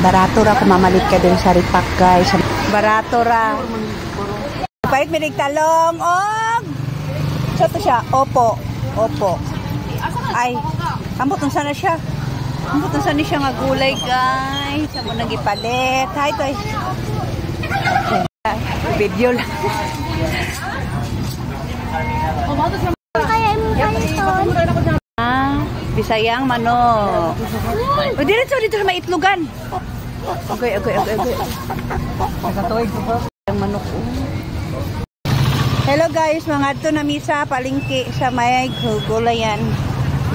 Barato ra kung mamalit ka din sa ripak, guys. Barato ra. Pahit minig talong. Og! So, ito siya. Opo. Opo. Ay, ambot sana siya. Ambot sana siya nga gulay, guys. Amo nang ipalit. Hi, toy. Video lang. Bisayang manok. O, dito sa maitlogan. Okay. Ang manok. Hello guys, mga ito na misa palingki sa may gulayan.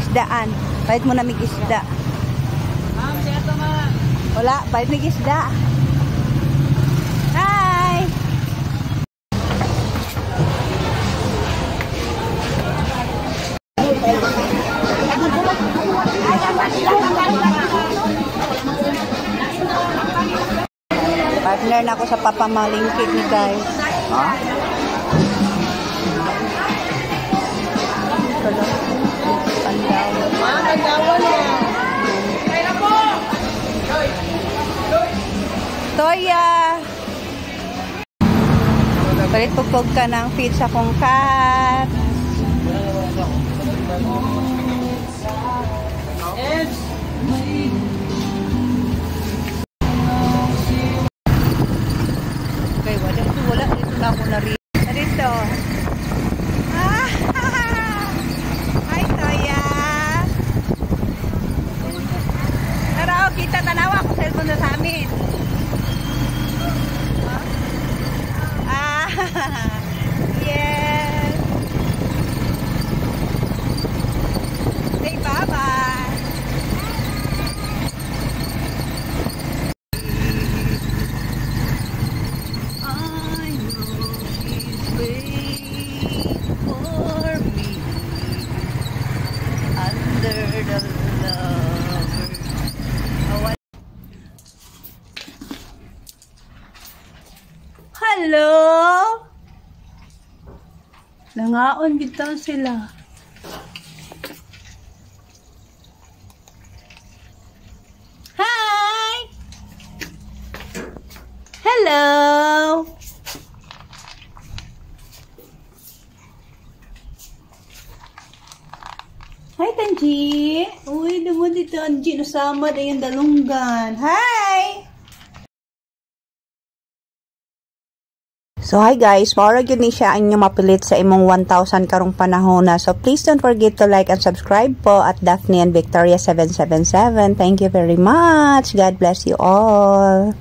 Isdaan. Pahit mo na mig isda. Wala, pahit mig isda. Hi! Partner na ako sa papamalingki ni guys. Ha? Toya! Palit pugpog ka ng feed sa kong cat. Okay, wala dito na ako na rin. Dito. Hi, Toya. Tara, kita tanawa ako cellphone na sa amin. Yes. Say bye-bye. I know she's waiting for me under the lovers. Hello? Nangaon bitaw sila. Hi! Hello! Hi, Tanji! Uy, naman dito, Tanji. Nasama na yung dalunggan. Hi! So hi guys, maura gyud ni siya ang inyong mapilit sa imong 1,000 karong panahon na. So please don't forget to like and subscribe po at Daphne and Victoria 777. Thank you very much. God bless you all.